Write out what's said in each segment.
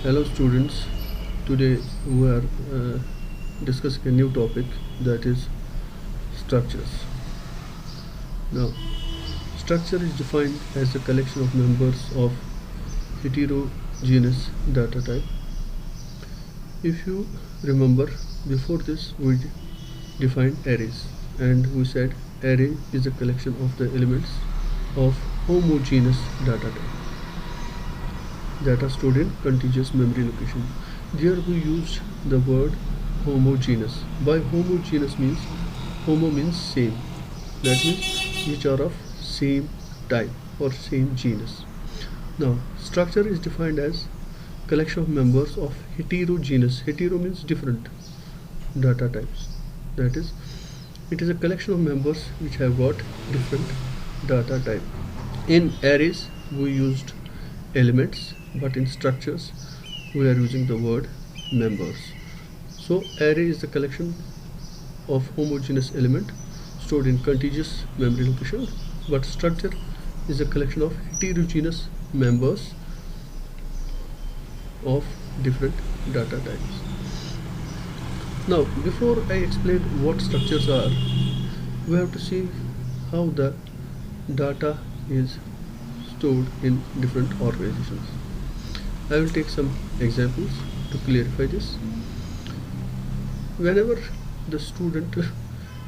Hello students, today we are discussing a new topic, that is structures. Now, structure is defined as a collection of members of heterogeneous data type. If you remember, before this we defined arrays, and we said array is a collection of the elements of homogeneous data type that are stored in contiguous memory location. There we used the word homogeneous. By homogeneous means, homo means same, that means which are of same type or same genus. Now, structure is defined as collection of members of heterogeneous. Hetero means different data types. That is, it is a collection of members which have got different data type. In arrays we used elements, but in structures we are using the word members. So array is the collection of homogeneous element stored in contiguous memory location, but structure is a collection of heterogeneous members of different data types. Now, before I explain what structures are, we have to see how the data is stored in different organizations. I will take some examples to clarify this. Whenever the student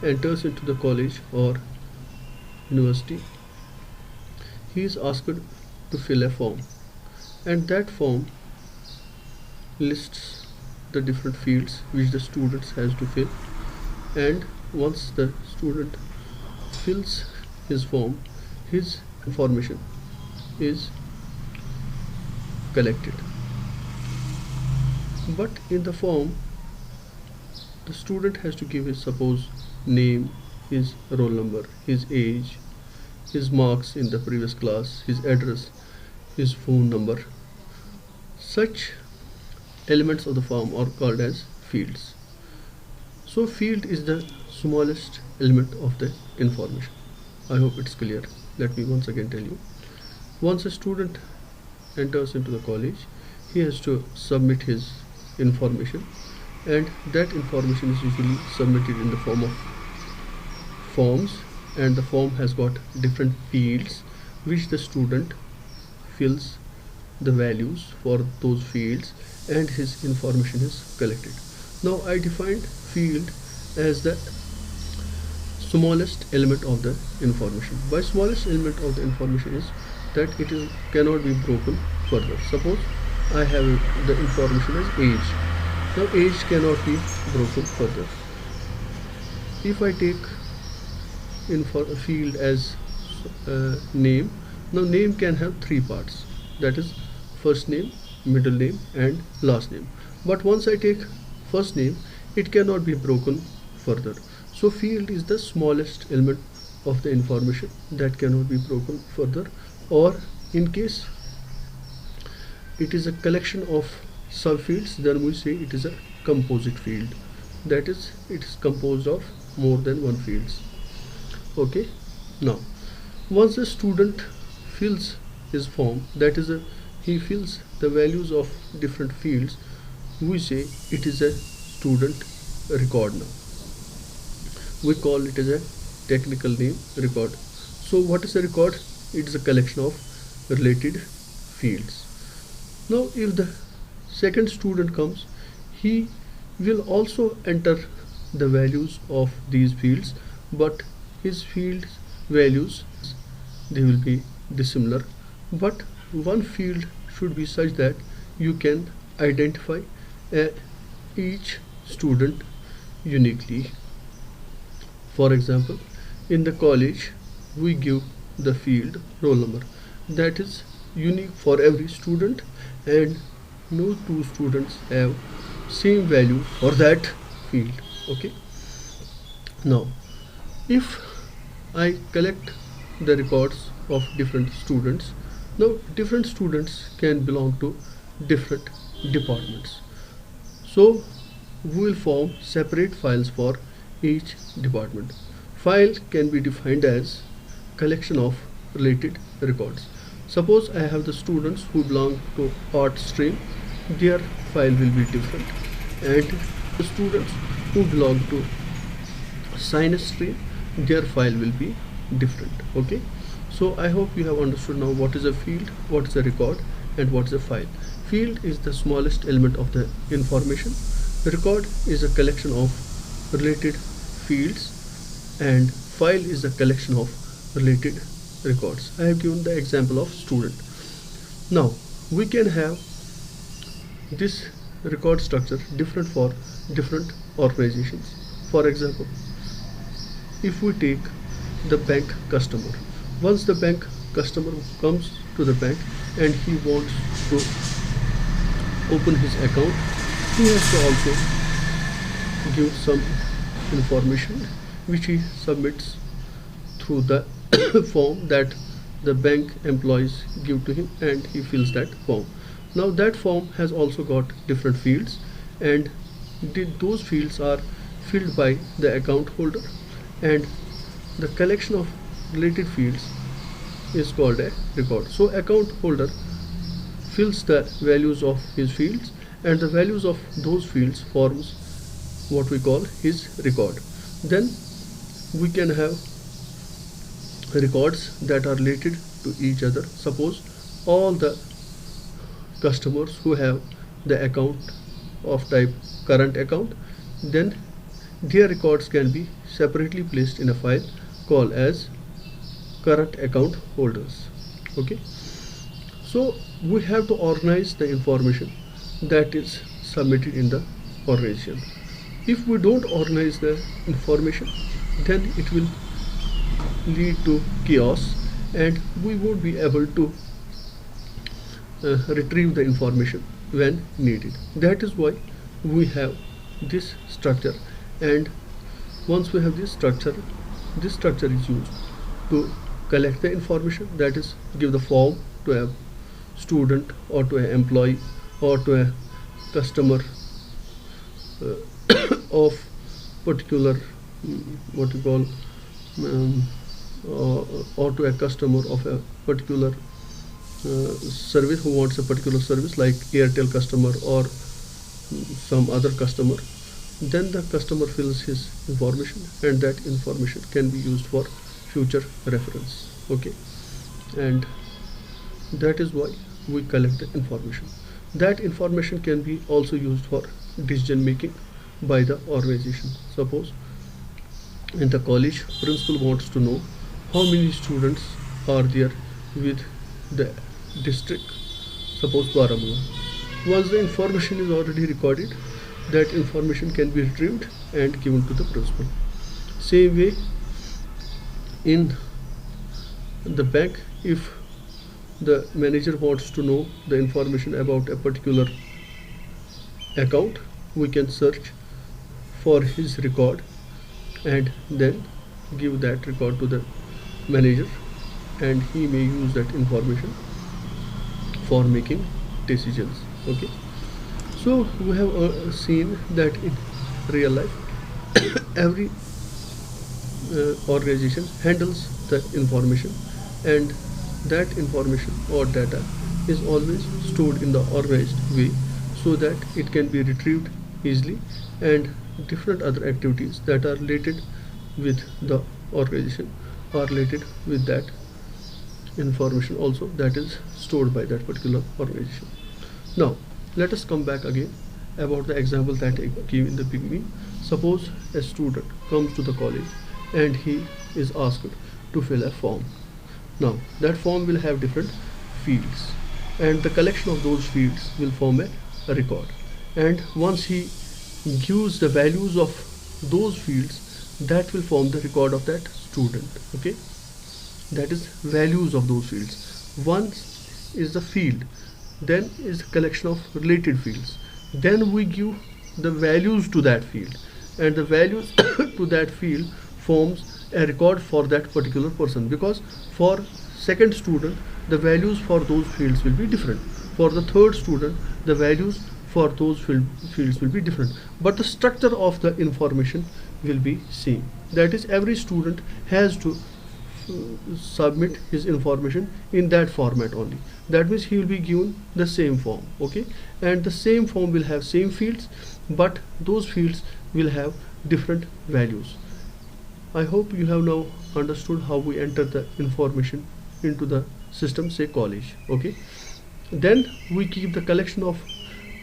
enters into the college or university, he is asked to fill a form, and that form lists the different fields which the students has to fill, and once the student fills his form, his information is collected. But in the form, the student has to give his, suppose, name, his roll number, his age, his marks in the previous class, his address, his phone number. Such elements of the form are called as fields. So field is the smallest element of the information. I hope it's clear. Let me once again tell you. Once a student enters into the college, he has to submit his information, and that information is usually submitted in the form of forms, and the form has got different fields which the student fills the values for those fields, and his information is collected. Now I defined field as the smallest element of the information. By smallest element of the information is that it cannot be broken further. Suppose I have the information as age. Now age cannot be broken further. If I take a field as name, now name can have three parts, that is first name, middle name and last name. But once I take first name, it cannot be broken further. So field is the smallest element of the information that cannot be broken further, or in case it is a collection of subfields, then we say it is a composite field. That is, it is composed of more than one fields. Okay. Now, once the student fills his form, that is he fills the values of different fields, we say it is a student record. Now we call it as a technical name record. So what is a record? It is a collection of related fields. Now if the second student comes, he will also enter the values of these fields, but his field values, they will be dissimilar, but one field should be such that you can identify each student uniquely. For example, in the college we give the field roll number, that is unique for every student, and no two students have same value for that field. Okay. Now if I collect the records of different students, now different students can belong to different departments, so we will form separate files for each department. File can be defined as collection of related records. Suppose I have the students who belong to art stream, their file will be different, and the students who belong to science stream, their file will be different. Okay, so I hope you have understood now what is a field, what is a record, and what is a file. Field is the smallest element of the information. Record is a collection of related fields, and file is a collection of related records. I have given the example of student. Now we can have this record structure different for different organizations. For example, if we take the bank customer, once the bank customer comes to the bank and he wants to open his account, he has to also give some information which he submits through the form that the bank employees give to him, and he fills that form. Now that form has also got different fields, and those fields are filled by the account holder, and the collection of related fields is called a record. So account holder fills the values of his fields, and the values of those fields forms what we call his record. Then we can have records that are related to each other. Suppose all the customers who have the account of type current account, then their records can be separately placed in a file called as current account holders. Okay, so we have to organize the information that is submitted in the organization. If we don't organize the information, then it will lead to chaos, and we won't be able to retrieve the information when needed. That is why we have this structure, and once we have this structure is used to collect the information, that is give the form to a student or to an employee or to a customer of particular what you call or to a customer of a particular service who wants a particular service like Airtel customer or some other customer. Then the customer fills his information, and that information can be used for future reference. Okay, and that is why we collect the information. That information can be also used for decision making by the organization. Suppose in the college, principal wants to know how many students are there with the district, suppose Baramulla. Once the information is already recorded, that information can be retrieved and given to the principal. Same way in the bank, if the manager wants to know the information about a particular account, we can search for his record and then give that record to the manager, and he may use that information for making decisions. Okay, so we have seen that in real life every organization handles the information, and that information or data is always stored in the organized way so that it can be retrieved easily, and different other activities that are related with the organization are related with that information also that is stored by that particular organization. Now let us come back again about the example that I gave in the beginning. Suppose a student comes to the college and he is asked to fill a form. Now that form will have different fields, and the collection of those fields will form a record, and once he gives the values of those fields, that will form the record of that student. Okay, that is values of those fields. Once is the field, then is the collection of related fields, then we give the values to that field, and the values to that field forms a record for that particular person, because for second student the values for those fields will be different, for the third student the values for those fields will be different, but the structure of the information will be same. That is, every student has to submit his information in that format only. That means he will be given the same form, okay, and the same form will have same fields, but those fields will have different values. I hope you have now understood how we enter the information into the system, say college, okay. Then we keep the collection of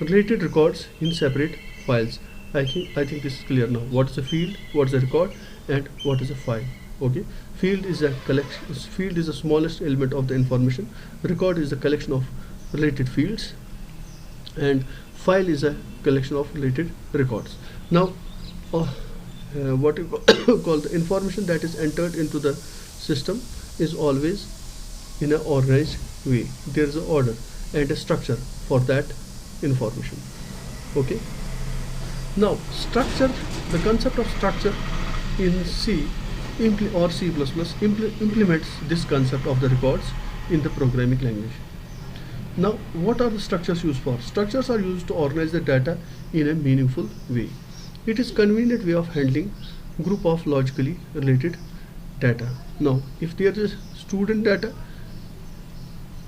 related records in separate files. I think this is clear now. What is a field, what is a record, and what is a file, okay. Field is a collection, field is the smallest element of the information, record is a collection of related fields, and file is a collection of related records. Now what you call the information that is entered into the system is always in an organized way. There is an order and a structure for that information, okay. Now structure, the concept of structure in C or C++ implements this concept of the records in the programming language. Now what are the structures used for? Structures are used to organize the data in a meaningful way. It is convenient way of handling group of logically related data. Now if there is student data,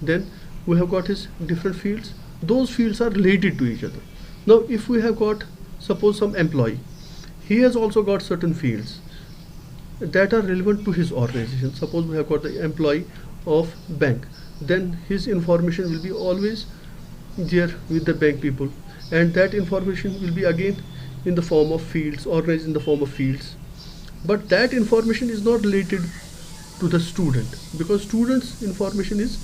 then we have got his different fields. Those fields are related to each other. Now if we have got, suppose, some employee, he has also got certain fields that are relevant to his organization. Suppose we have got the employee of bank, then his information will be always there with the bank people, and that information will be again in the form of fields, organized in the form of fields. But that information is not related to the student, because student's information is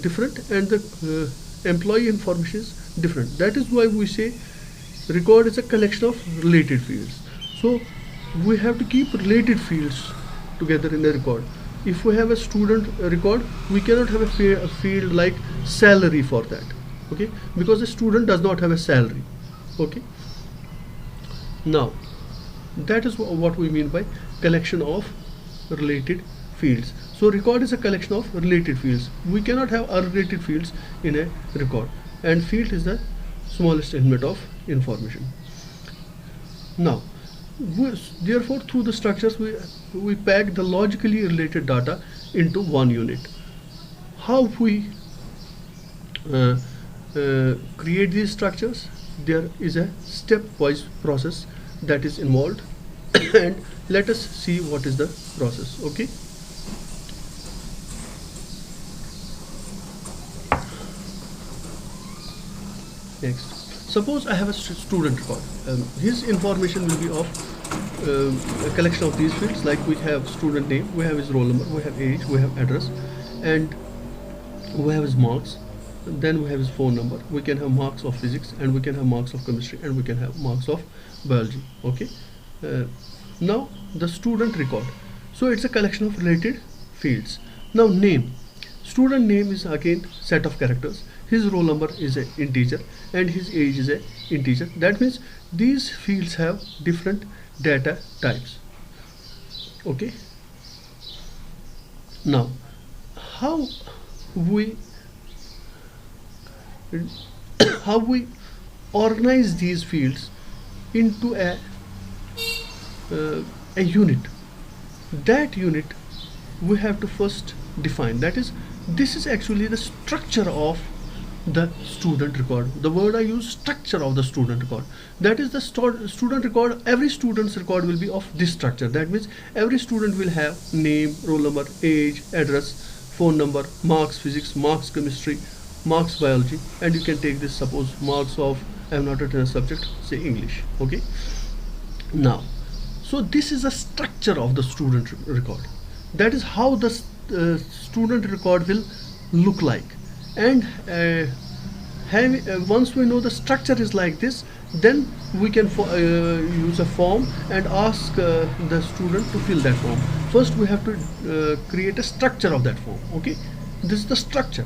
different and the employee information is different. That is why we say record is a collection of related fields. So we have to keep related fields together in a record. If we have a student record, we cannot have a field like salary for that, okay, because the student does not have a salary, okay. Now that is what we mean by collection of related fields. So record is a collection of related fields. We cannot have unrelated fields in a record, and field is the smallest element of information. Now therefore through the structures we pack the logically related data into one unit. How we create these structures? There is a stepwise process that is involved and let us see what is the process, okay. Next, suppose I have a student record. His information will be of a collection of these fields, like we have student name, we have his roll number, we have age, we have address, and we have his marks. Then we have his phone number. We can have marks of physics, and we can have marks of chemistry, and we can have marks of biology, okay. Now the student record, so it's a collection of related fields. Now name, student name is again set of characters. His roll number is an integer and his age is an integer. That means these fields have different data types, okay. Now how we organize these fields into a unit. That unit we have to first define. That is, this is actually the structure of the student record. The word I use, structure of the student record. That is the student record. Every student's record will be of this structure. That means every student will have name, roll number, age, address, phone number, marks physics, marks chemistry, marks biology, and you can take this, suppose marks of I have not written a subject, say English, okay. Now so this is a structure of the student record. That is how the student record will look like. And once we know the structure is like this, then we can use a form and ask the student to fill that form. First we have to create a structure of that form, okay. This is the structure.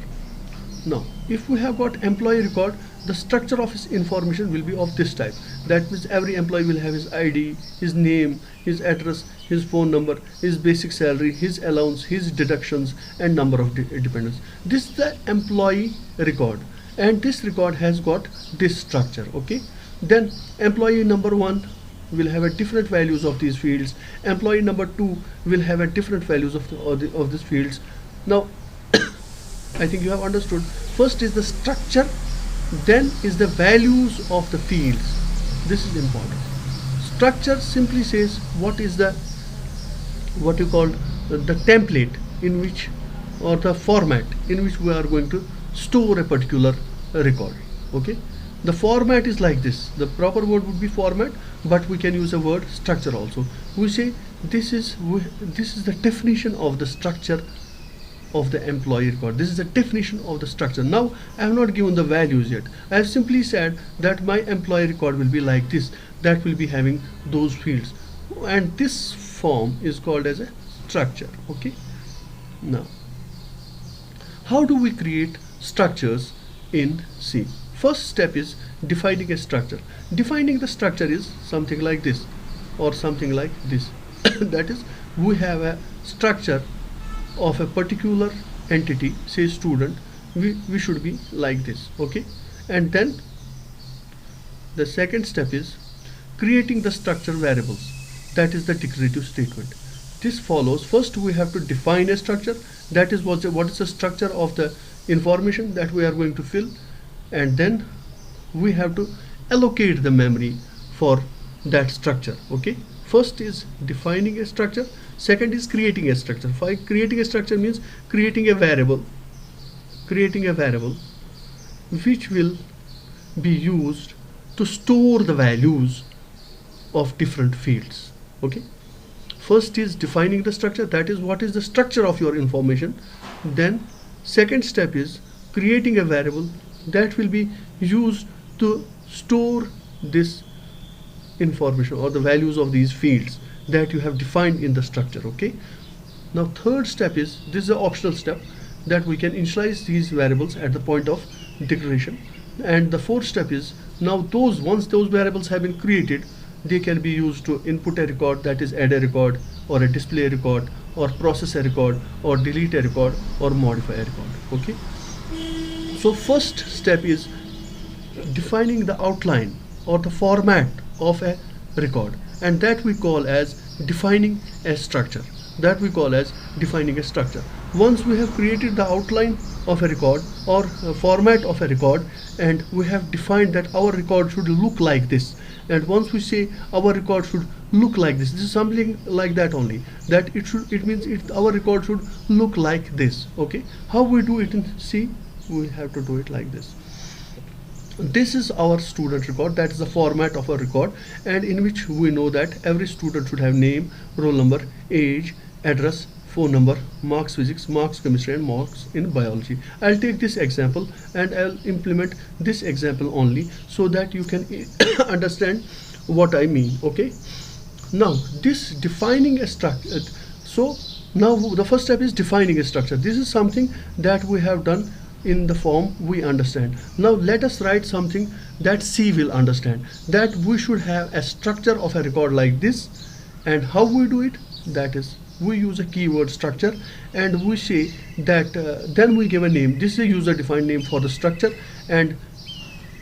Now if we have got employee record, the structure of his information will be of this type. That means every employee will have his ID, his name, his address, his phone number, his basic salary, his allowance, his deductions, and number of dependents. This is the employee record, and this record has got this structure, okay. Then employee number 1 will have a different values of these fields. Employee number 2 will have a different values of these fields. Now I think you have understood. First is the structure, then is the values of the fields. This is important. Structure simply says what is the, what you call the template in which, or the format in which we are going to store a particular record. Okay, the format is like this. The proper word would be format, but we can use a word structure also. We say this is the definition of the structure of the employee record. This is the definition of the structure. Now I have not given the values yet. I have simply said that my employee record will be like this, that will be having those fields, and this form is called as a structure. Okay, now how do we create structures in C? First step is defining a structure. Defining the structure is something like this or something like this. That is, we have a structure of a particular entity, say student. We should be like this. Okay, and then the second step is creating the structure variables. That is the declarative statement. This follows. First we have to define a structure, that is what is the structure of the information that we are going to fill, and then we have to allocate the memory for that structure. Okay, first is defining a structure, second is creating a structure. Creating a structure means creating a variable which will be used to store the values of different fields. Okay, first is defining the structure, that is what is the structure of your information. Then second step is creating a variable that will be used to store this information or the values of these fields that you have defined in the structure. Okay, now third step is, this is an optional step, that we can initialize these variables at the point of declaration. And the fourth step is, now once those variables have been created, they can be used to input a record, that is add a record or a display a record or process a record or delete a record or modify a record. Okay, so first step is defining the outline or the format of a record, and that we call as defining a structure. Once we have created the outline of a record or a format of a record, and we have defined that our record should look like this, and once we say our record should look like this is something like that only, that it means our record should look like this. Okay, how we do it in C? We have to do it like this. This is our student record, that is the format of a record, and in which we know that every student should have name, roll number, age, address, phone number, marks physics, marks chemistry, and marks in biology. I'll take this example and I'll implement this example only so that you can understand what I mean. Okay, now this defining a structure. So now the first step is defining a structure. This is something that we have done in the form we understand. Now let us write something that C will understand, that we should have a structure of a record like this. And how we do it? That is, we use a keyword structure, and we say that then we give a name. This is a user defined name for the structure, and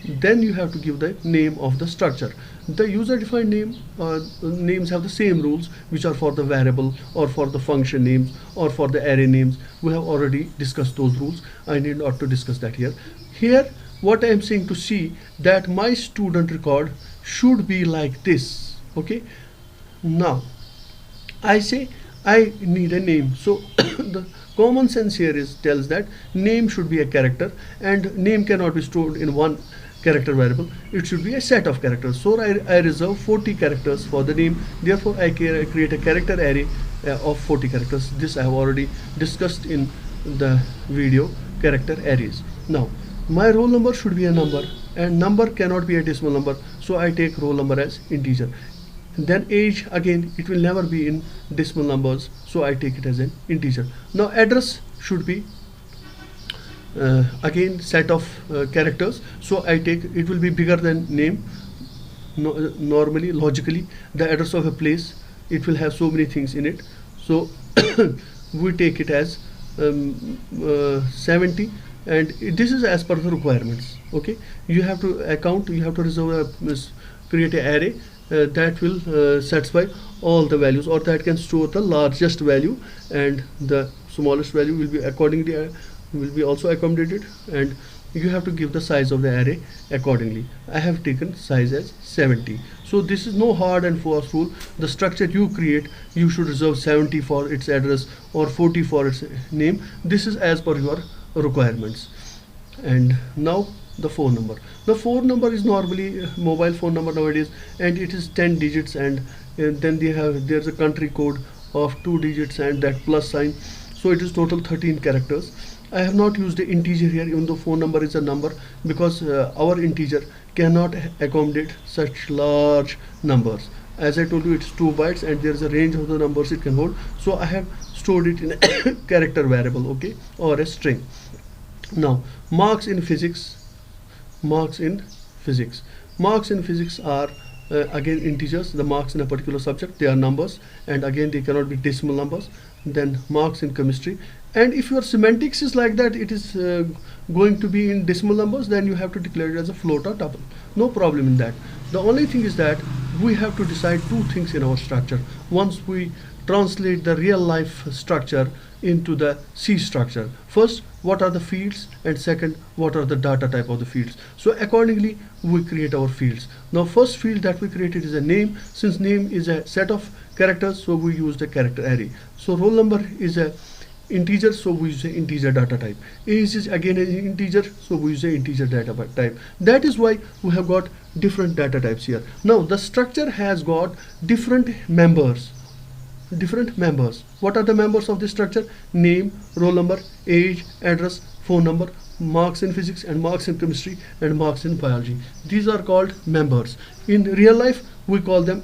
then you have to give the name of the structure. The user defined names have the same rules which are for the variable or for the function names or for the array names. We have already discussed those rules. I need not to discuss that here. Here what I am saying to C, that my student record should be like this. Okay, now I say I need a name. So the common sense here tells that name should be a character, and name cannot be stored in one character variable. It should be a set of characters. So I reserve 40 characters for the name. Therefore I create a character array of 40 characters. This I have already discussed in the video, character arrays. Now my roll number should be a number, and number cannot be a decimal number, so I take roll number as integer. Then age, again it will never be in decimal numbers, so I take it as an integer. Now address should be again set of characters, so I take, it will be bigger than name. Normally, logically, the address of a place, it will have so many things in it, so we take it as 70, and this is as per the requirements. Okay, you have to reserve create an array that will satisfy all the values, or that can store the largest value, and the smallest value will be accordingly will be also accommodated, and you have to give the size of the array accordingly. I have taken size as 70. So this is no hard and fast rule. The structure you create, you should reserve 70 for its address or 40 for its name. This is as per your requirements. And now the phone number. The phone number is normally mobile phone number nowadays, and it is 10 digits, and then there's a country code of 2 digits and that plus sign. So it is total 13 characters. I have not used the integer here, even though phone number is a number, because our integer cannot accommodate such large numbers. As I told you, it's 2 bytes and there is a range of the numbers it can hold. So I have stored it in a character variable, okay, or a string. Now, marks in physics. Marks in physics. Marks in physics are again integers. The marks in a particular subject, they are numbers, and again they cannot be decimal numbers. Then marks in chemistry, and if your semantics is like that, it is going to be in decimal numbers, then you have to declare it as a float or tuple. No problem in that. The only thing is that we have to decide two things in our structure. Once we translate the real life structure into the C structure, first, what are the fields, and second, what are the data type of the fields. So accordingly we create our fields. Now first field that we created is a name. Since name is a set of characters, so we use the character array. So roll number is a integer, so we use the integer data type. Age is again an integer, so we use the integer data type. That is why we have got different data types here. Now the structure has got different members. What are the members of this structure? Name, roll number, age, address, phone number, marks in physics, and marks in chemistry, and marks in biology. These are called members. In real life we call them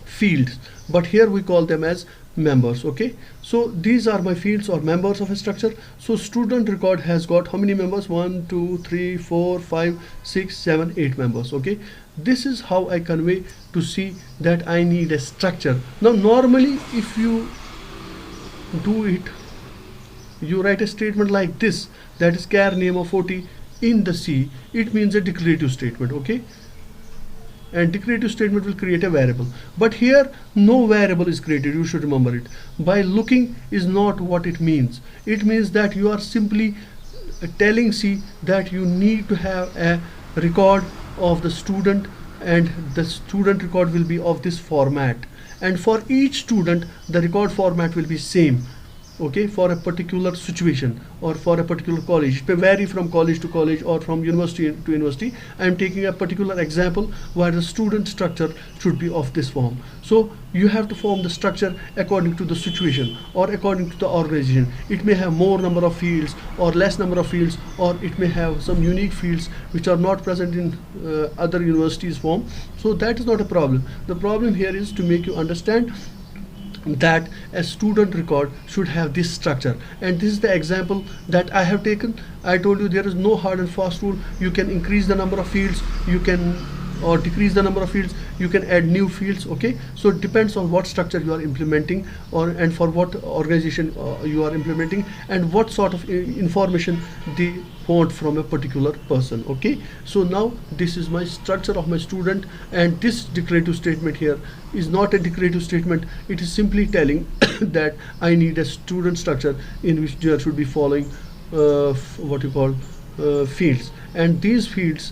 fields, but here we call them as members. Okay, so these are my fields or members of a structure. So student record has got how many members? 1 2 3 4 5 6 7 8 members. Okay, this is how I convey to see that I need a structure. Now normally if you do it, you write a statement like this, that is char name of 40 in the C. It means a declarative statement. Okay, and declarative statement will create a variable, but here no variable is created. You should remember it. By looking is not what it means. It means that you are simply telling C that you need to have a record of the student, and the student record will be of this format, and for each student the record format will be same. Okay, for a particular situation or for a particular college. It may vary from college to college or from university to university. I am taking a particular example where the student structure should be of this form. So you have to form the structure according to the situation or according to the organization. It may have more number of fields or less number of fields, or it may have some unique fields which are not present in other universities form. So that is not a problem. The problem here is to make you understand that a student record should have this structure, and this is the example that I have taken. I told you there is no hard and fast rule. You can increase the number of fields, you can or decrease the number of fields, you can add new fields. Okay, so it depends on what structure you are implementing, or and for what organization you are implementing, and what sort of information they want from a particular person. Okay, so now this is my structure of my student, and this declarative statement here is not a declarative statement. It is simply telling that I need a student structure in which there should be following what you call fields, and these fields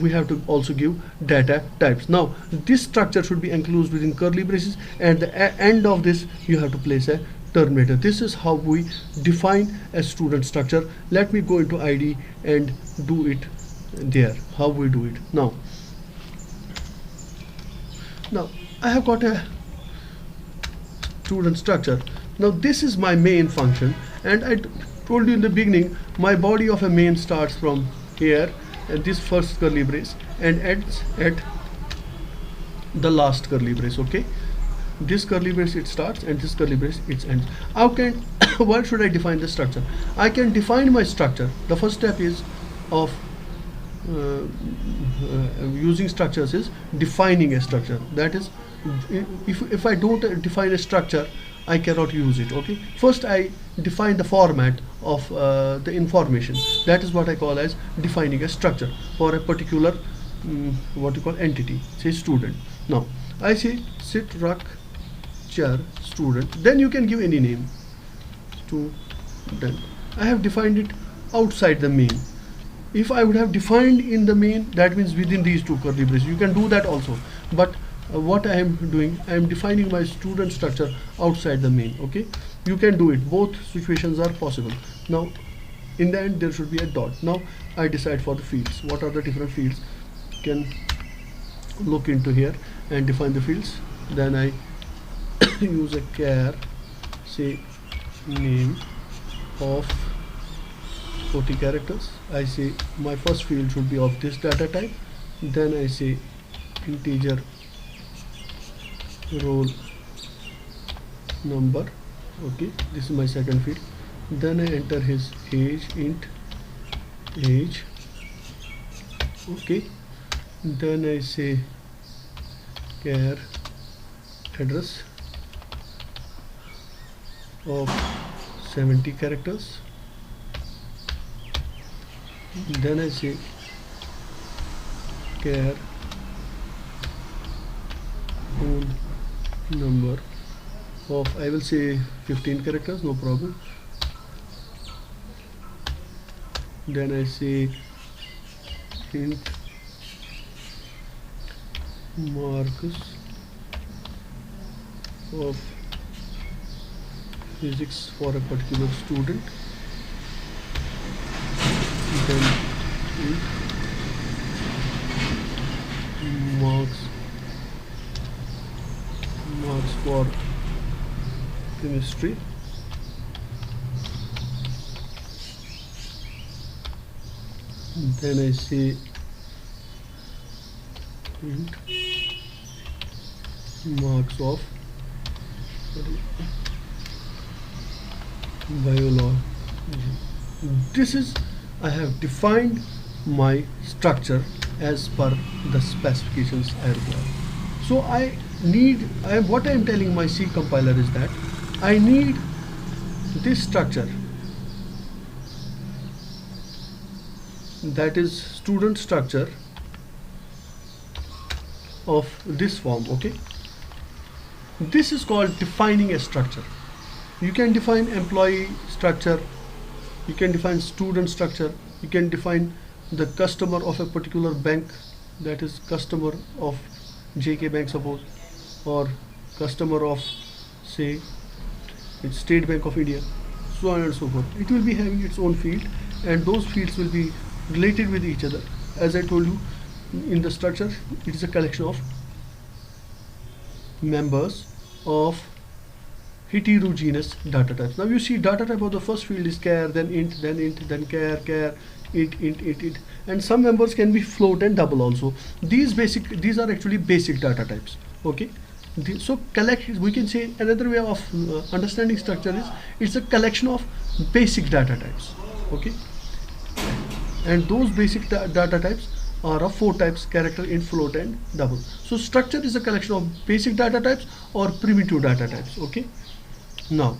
we have to also give data types. Now this structure should be enclosed within curly braces, and the end of this you have to place a terminator. This is how we define a student structure. Let me go into IDE and do it there, how we do it. Now I have got a student structure. Now this is my main function, and I told you in the beginning my body of a main starts from here at this first curly brace and ends at the last curly brace. Okay, this curly brace it starts and this curly brace it ends. How can why should I define the structure? I can define my structure. The first step is of using structures is defining a structure. That is, if I don't define a structure, I cannot use it. Okay, first I define the format of the information. That is what I call as defining a structure for a particular what you call entity, say student. Now I say sit ruck char student, then you can give any name. Student, I have defined it outside the main. If I would have defined in the main, that means within these two curly braces. You can do that also, but what I am doing, I am defining my student structure outside the main. Okay, you can do it, both situations are possible. Now in the end there should be a dot. Now I decide for the fields, what are the different fields. Can look into here and define the fields. Then I use a char, say name of 40 characters. I say my first field should be of this data type. Then I say integer roll number. Okay, this is my second field. Then I enter his age, int age. Okay, then I say char address of 70 characters. Then I say char roll number of, I will say 15 characters, no problem. Then I say int marks of physics for a particular student. Then int marks for chemistry. Then I say int marks of biology. This is, I have defined my structure as per the specifications I require. So what I am telling my C compiler is that I need this structure, that is student structure of this form. Okay, this is called defining a structure. You can define employee structure, you can define student structure, you can define the customer of a particular bank, that is customer of JK Bank suppose, or customer of say it's State Bank of India, so on and so forth. It will be having its own field, and those fields will be related with each other. As I told you, in the structure, it is a collection of members of heterogeneous data types. Now you see data type of the first field is char, then int, then char, int, and some members can be float and double also. These are actually basic data types. Okay, so we can say another way of understanding structure is it's a collection of basic data types. Okay, and those basic data types are of 4 types: character, int, float, and double. So structure is a collection of basic data types or primitive data types. Okay, now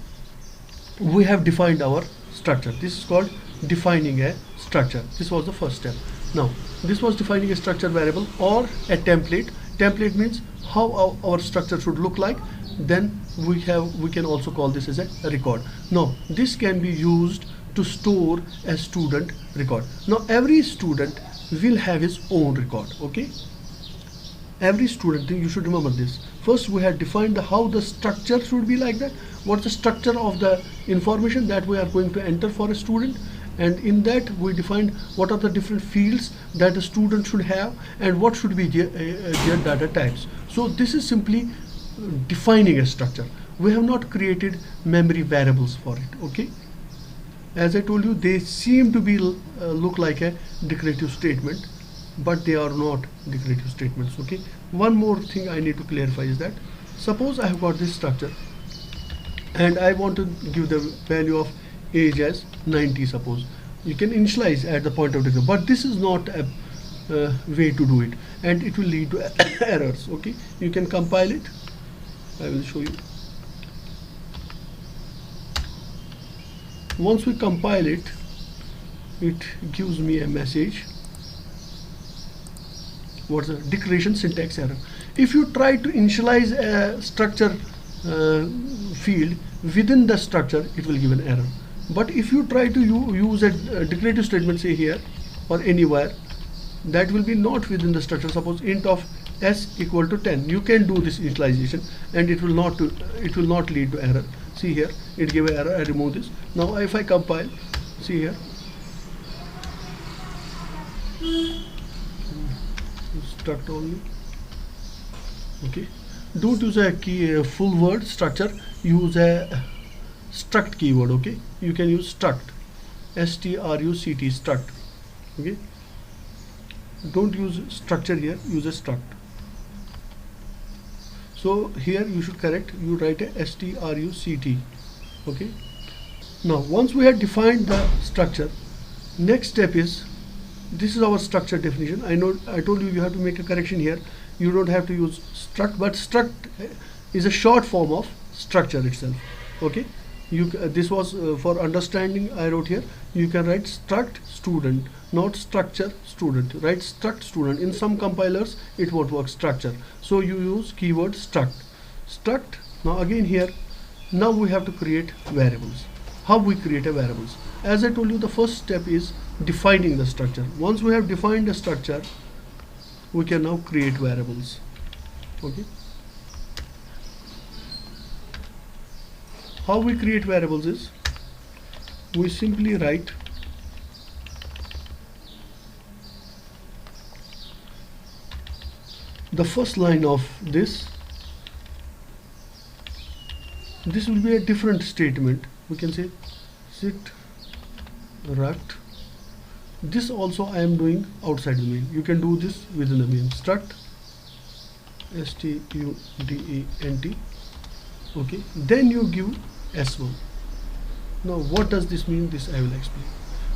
we have defined our structure. This is called defining a structure. This was the first step. Now this was defining a structure variable or a template. Template means how our structure should look like. Then we can also call this as a record. Now this can be used to store a student record. Now every student will have his own record. Okay, every student, you should remember this. First we had defined how the structure should be like that. What's the structure of the information that we are going to enter for a student, and in that we defined what are the different fields that the student should have and what should be their data types. So this is simply defining a structure. We have not created memory variables for it. Okay, as I told you, they seem to be look like a declarative statement, but they are not declarative statements. Okay, one more thing I need to clarify is that suppose I have got this structure and I want to give the value of age as 90. Suppose you can initialize at the point of declaration, but this is not a way to do it, and it will lead to errors. Okay, you can compile it. I will show you. Once we compile it, it gives me a message what's the declaration syntax error. If you try to initialize a structure field within the structure, it will give an error. But if you try to use a declarative statement, say here or anywhere, that will be not within the structure. Suppose int of s equal to 10, you can do this initialization and it will not lead to error. See here, it gave an error. I remove this. Now if I compile, see here, struct only. Okay, don't use a full word structure, use a struct keyword. Okay, you can use struct, struct, struct. Okay, don't use structure here, use a struct. So here you should correct, you write a struct. Okay, now once we have defined the structure, next step is, this is our structure definition. I know I told you have to make a correction here. You don't have to use struct, but struct is a short form of structure itself. Okay, this was for understanding. I wrote here, you can write struct student, not structure student. Write struct student. In some compilers it won't work structure, so you use keyword struct. Now again here, now we have to create variables. How we create a variables? As I told you, the first step is defining the structure. Once we have defined the structure, we can now create variables. Okay, how we create variables is, we simply write the first line of this. This will be a different statement. We can say struct. This also I am doing outside the main. You can do this within the main. Struct student. Okay, then you give s1. Now what does this mean? This I will explain.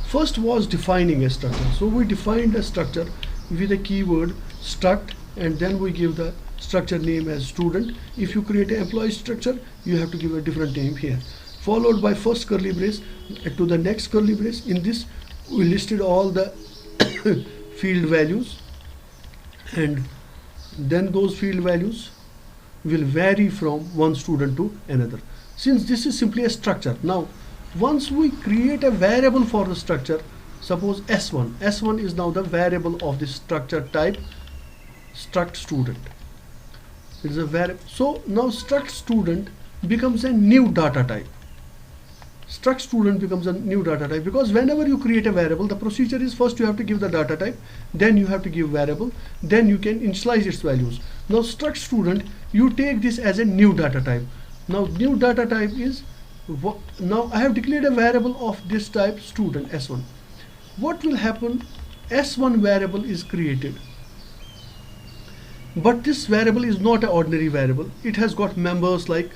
First was defining a structure. So we defined a structure with a keyword struct, and then we give the structure name as student. If you create an employee structure, you have to give a different name here, followed by first curly brace to the next curly brace. In this we listed all the field values, and then those field values will vary from one student to another. Since this is simply a structure, now once we create a variable for the structure, suppose s1 is now the variable of the structure type struct student. It is a variable. So now struct student becomes a new data type. Struct student becomes a new data type, because whenever you create a variable, the procedure is first you have to give the data type, then you have to give variable, then you can initialize its values. Now struct student, you take this as a new data type. Now new data type is, now I have declared a variable of this type student s1. What will happen? S1 variable is created, but this variable is not an ordinary variable. It has got members like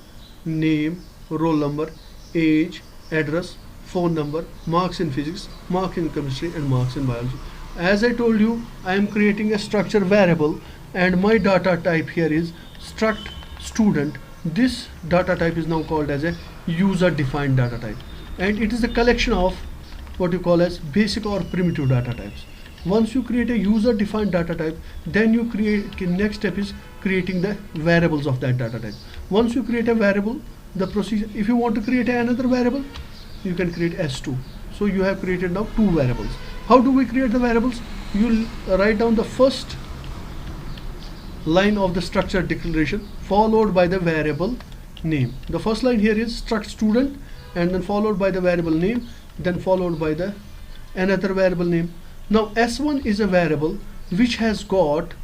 name, roll number, age, address, phone number, marks in physics, marks in chemistry, and marks in biology. As I told you, I am creating a structure variable, and my data type here is struct student. This data type is now called as a user defined data type, and it is a collection of what you call as basic or primitive data types. Once you create a user defined data type, then you create, next step is creating the variables of that data type. Once you create a variable, the procedure, if you want to create another variable, you can create s2. So you have created now two variables. How do we create the variables? You will write down the first line of the structure declaration followed by the variable name. The first line here is struct student, and then followed by the variable name, then followed by the another variable name. Now s1 is a variable which has got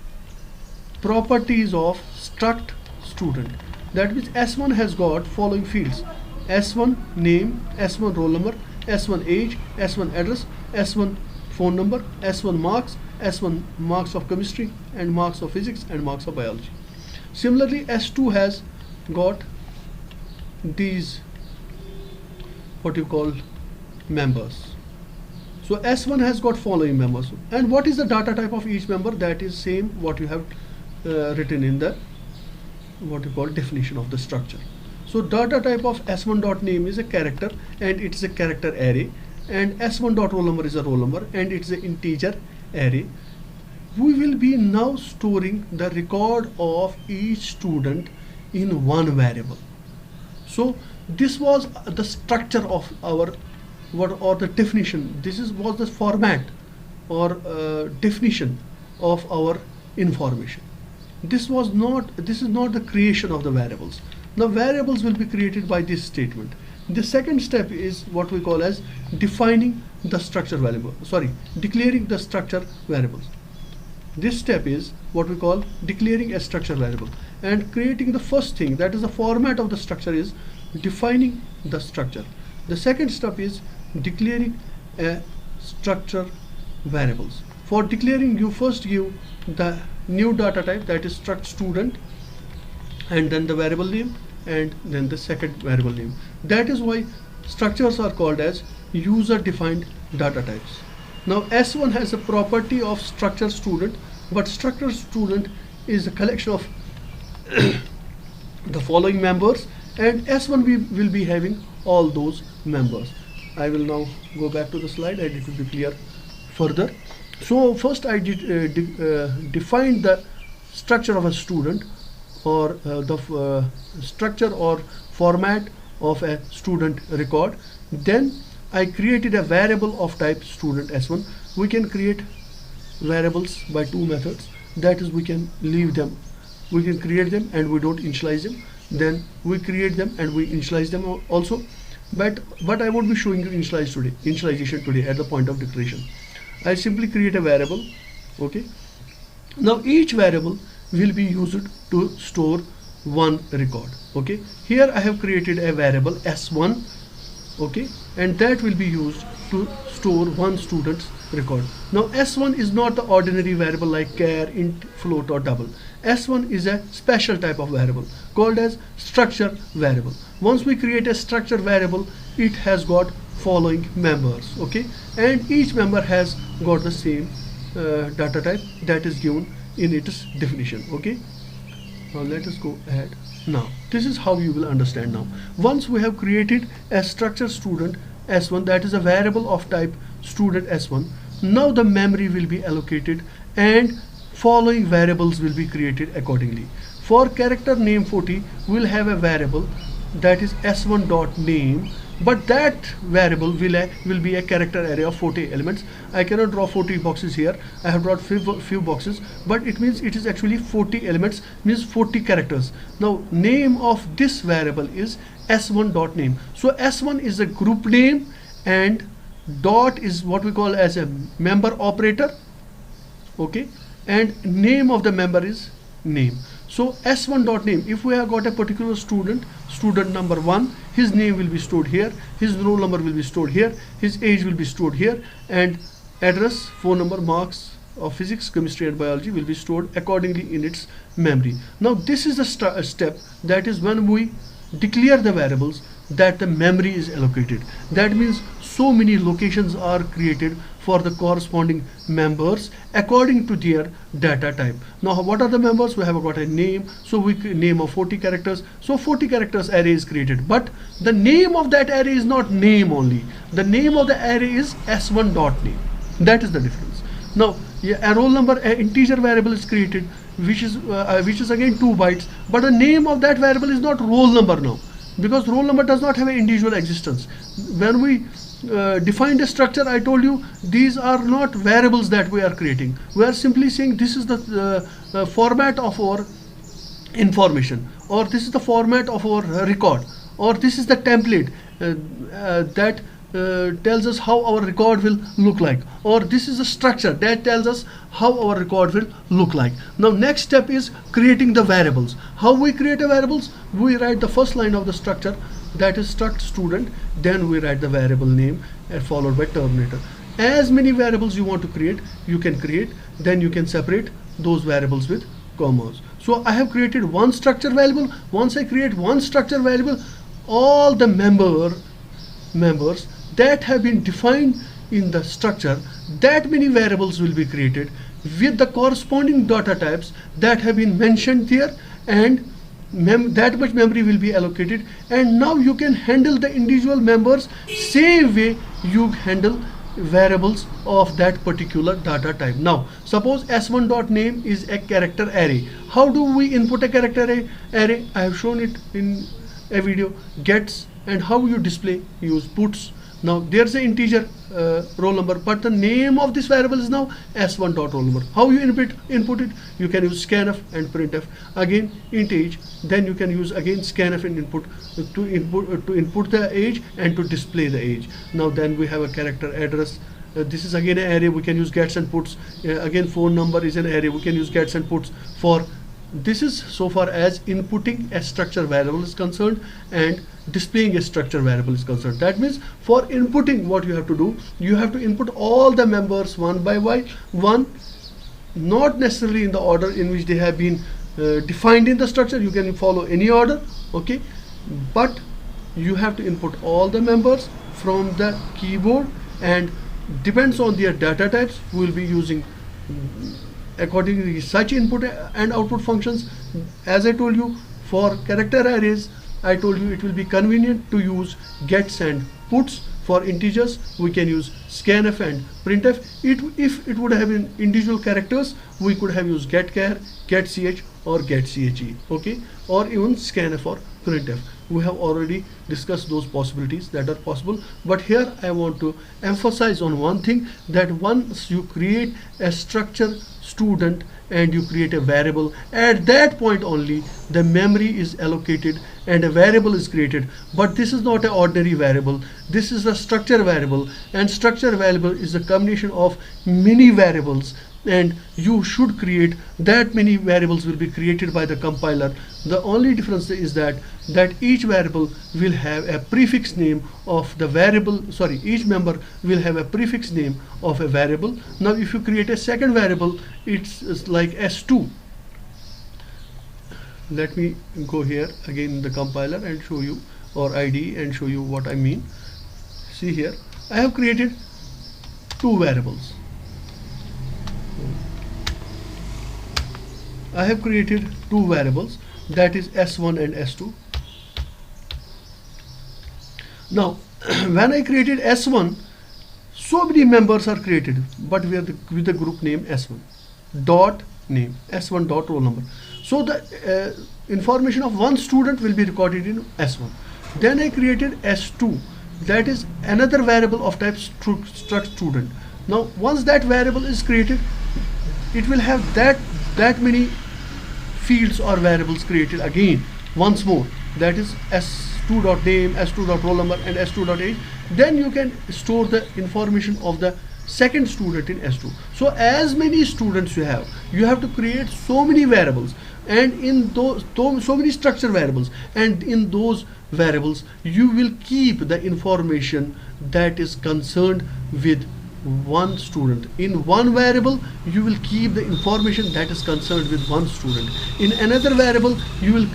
properties of struct student. That means s1 has got following fields: s1 name, s1 roll number, s1 age, s1 address, s1 phone number, s1 marks, s1 marks of chemistry, and marks of physics, and marks of biology. Similarly, s2 has got these what you call members. So s1 has got following members. And what is the data type of each member? That is same what you have written in the what you call definition of the structure. So data type of s1 dot name is a character, and it is a character array, and s1 dot roll number is a roll number, and it's an integer array. we will be now storing the record of each student in one variable. So this was the structure of our what, or the definition. This was the format or definition of our information. This is not the creation of the variables. The variables will be created by this statement. The second step is what we call as defining the structure variable. Sorry, declaring the structure variables. This step is what we call declaring a structure variable, and creating the first thing, that is the format of the structure, is defining the structure. The second step is declaring a structure variables. For declaring, you first give the new data type, that is struct student, and then the variable name, and then the second variable name. That is why structures are called as user defined data types. Now S1 has a property of structure student, but structure student is a collection of the following members, and S1 will be having all those members. I will now go back to the slide and it will be clear further. So first I defined the structure of a student, or the structure or format of a student record. Then I created a variable of type student S1. We can create variables by two methods. That is, we can leave them, we can create them and we don't initialize them. Then we create them and we initialize them also. But I won't be showing you initialization today at the point of declaration. I simply create a variable. Okay. Now each variable will be used to store one record. Okay. Here I have created a variable S1. Okay, and that will be used to store one student's record. Now S1 is not the ordinary variable like char, int, float or double. S1 is a special type of variable called as structure variable. Once we create a structure variable, it has got following members. Okay, and each member has got the same data type that is given in its definition. Okay, now let us go ahead. Now this is how you will understand. Now once we have created a structure student S1, that is a variable of type student S1, now the memory will be allocated and following variables will be created accordingly. For character name 40, we'll have a variable that is s1.name, but that variable will be a character array of 40 elements. I cannot draw 40 boxes here. I have brought few boxes, but it means it is actually 40 elements, means 40 characters. Now name of this variable is s1.name. So s1 is a group name and dot is what we call as a member operator. Okay, and name of the member is name. So s1.name, if we have got a particular student number 1, his name will be stored here, his roll number will be stored here, his age will be stored here, and address, phone number, marks of physics, chemistry and biology will be stored accordingly in its memory. Now this is the step, that is when we declare the variables, that the memory is allocated. That means so many locations are created for the corresponding members according to their data type. Now what are the members? We have got a name, so we name of 40 characters, so 40 characters array is created, but the name of that array is not name only. The name of the array is s1.name. That is the difference. Now a roll number, an integer variable is created, which is again 2 bytes, but the name of that variable is not roll number now, because roll number does not have an individual existence. When we defined a structure, I told you these are not variables that we are creating. We are simply saying this is the format of our information, or this is the format of our record, or this is the template that tells us how our record will look like, or this is a structure that tells us how our record will look like. Now next step is creating the variables. How we create a variables? We write the first line of the structure, that is struct student, then we write the variable name and followed by terminator. As many variables you want to create, you can create, then you can separate those variables with commas. So I have created one structure variable. Once I create one structure variable, all the members that have been defined in the structure, that many variables will be created with the corresponding data types that have been mentioned there, and that much memory will be allocated. And now you can handle the individual members same way you handle variables of that particular data type. Now suppose s1 dot name is a character array. How do we input a character array? I have shown it in a video. Gets, and how you display, use puts. Now there's an integer roll number, but the name of this variable is now s1 dot roll number. How you input it? You can use scanf and printf. Again int age, then you can use again scanf and input to input the age and to display the age. Now then we have a character address. This is again an array. We can use gets and puts. Again phone number is an array. We can use gets and puts for. This is so far as inputting a structure variable is concerned and displaying a structure variable is concerned. That means for inputting, what you have to do, you have to input all the members one by one, not necessarily in the order in which they have been defined in the structure. You can follow any order, okay, but you have to input all the members from the keyboard, and depends on their data types. We will be using accordingly such input and output functions. As I told you, for character arrays, I told you it will be convenient to use gets and puts. For integers, we can use scanf and printf. If it would have been individual characters, we could have used getchar, getch, or getche, okay, or even scanf or printf. We have already discussed those possibilities that are possible, but here I want to emphasize on one thing, that once you create a structure student and you create a variable, at that point only the memory is allocated and a variable is created. But this is not an ordinary variable, this is a structure variable, and structure variable is a combination of many variables, and you should create that many variables will be created by the compiler. The only difference is that each variable will have a prefix name of the variable, sorry, each member will have a prefix name of a variable. Now if you create a second variable, it's like s2. Let me go here again in the compiler and show you, or IDE, and show you what I mean. See here, I have created two variables. I have created two variables, that is s1 and s2. Now when I created s1, so many members are created, but with the group name s1 dot name, s1 dot roll number. So the information of one student will be recorded in s1. Then I created s2, that is another variable of type struct student. Now once that variable is created, it will have that many fields or variables created again once more, that is s2 dot name, s2 dot roll number, and s2 dot age. Then you can store the information of the second student in s2. So as many students you have to create so many variables, and in those so many structure variables, and in those variables you will keep the information that is concerned with one student. In one variable you will keep the information that is concerned with one student. In another variable you will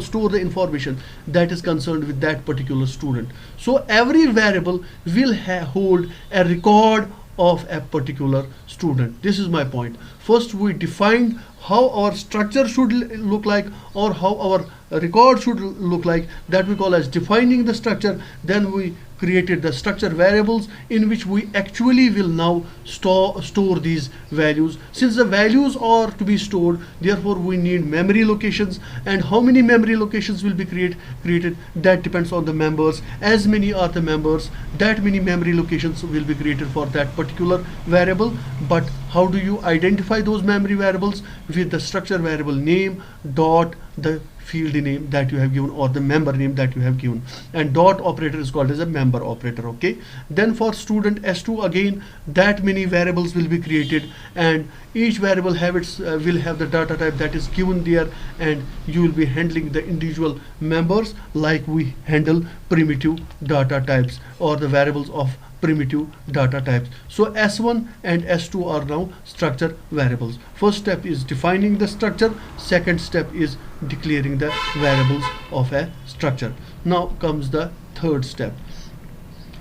store the information that is concerned with that particular student. So every variable will hold a record of a particular student. This is my point. First we defined how our structure should look like, or how our record should look like, that we call as defining the structure. Then we created the structure variables in which we actually will now store these values. Since the values are to be stored, therefore we need memory locations, and how many memory locations will be created, that depends on the members. As many are the members, that many memory locations will be created for that particular variable. But how do you identify those memory variables? With the structure variable name dot the field name that you have given, or the member name that you have given, and dot operator is called as a member operator, okay. Then for student s2, again that many variables will be created, and each variable will have the data type that is given there, and you will be handling the individual members like we handle primitive data types, or the variables of primitive data types. So s1 and s2 are now structure variables. First step is defining the structure, second step is declaring the variables of a structure. Now comes the third step,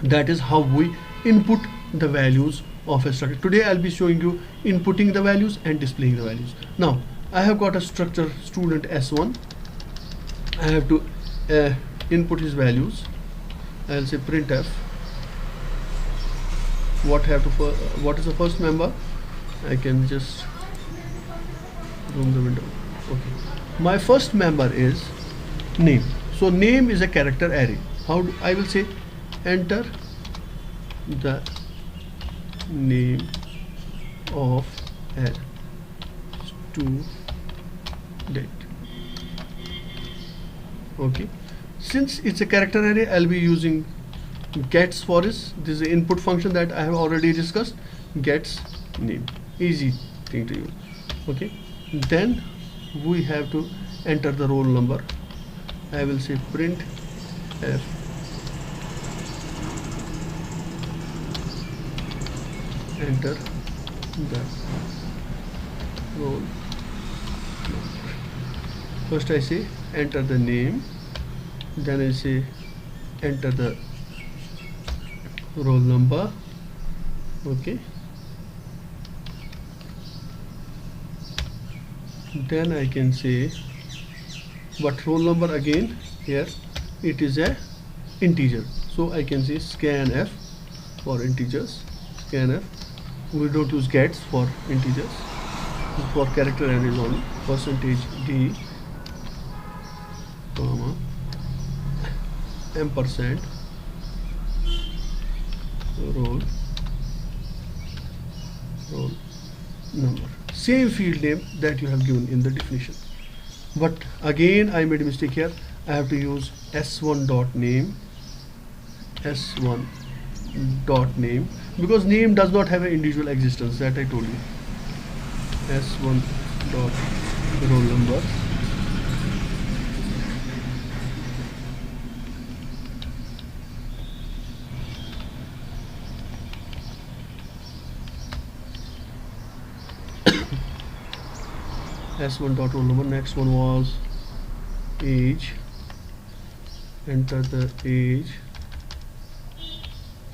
that is how we input the values of a structure. Today I'll be showing you inputting the values and displaying the values. Now I have got a structure student s1. I have to input his values. I'll say printf what is the first member? I can just zoom the window. Okay, my first member is name. So name is a character array. How do I will say enter the name of a student. Okay, since it's a character array, I'll be using gets for this. This is the input function that I have already discussed. Gets name, easy thing to use. Okay, then we have to enter the roll number. I will say print f enter the roll number. First I say enter the name, then I say enter the roll number. Okay, then I can say what roll number again. Here it is a integer, so I can say scanf for integers. Scanf, we don't use gets for integers, for character arrays only. Percentage d comma ampersand roll number, same field name that you have given in the definition. But again I made a mistake here. I have to use s1 dot name, s1 dot name, because name does not have an individual existence, that I told you. s1 dot roll number, s1 dot roll number. Next one was age. Enter the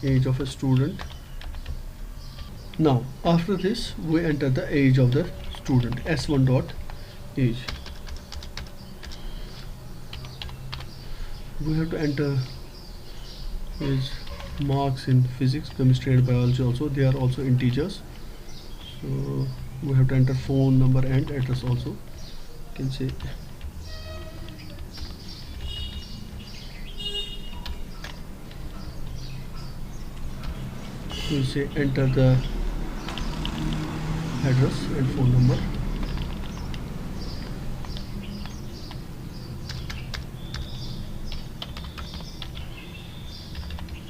age of a student. Now after this we enter the age of the student, s1 dot age. We have to enter his marks in physics, chemistry and biology also. They are also integers, so we have to enter phone number and address also. You can say we'll say enter the address and phone number.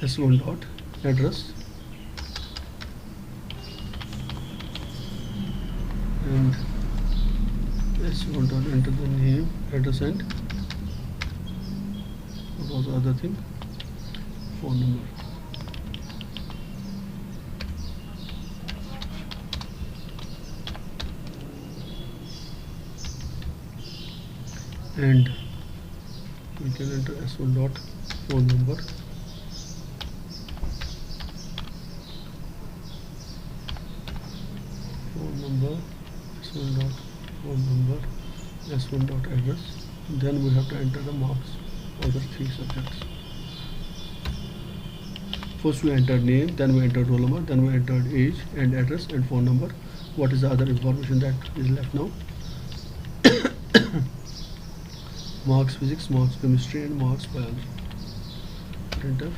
s1 dot address, and s1 dot enter the name, address and what was the other thing, phone number. And we can enter s1 dot phone number, s1 dot phone number, s1 dot address. Then we have to enter the marks for the three subjects. First we entered name, then we entered roll number, then we entered age and address and phone number. What is the other information that is left now? Marks physics, marks chemistry and marks biology. Printf.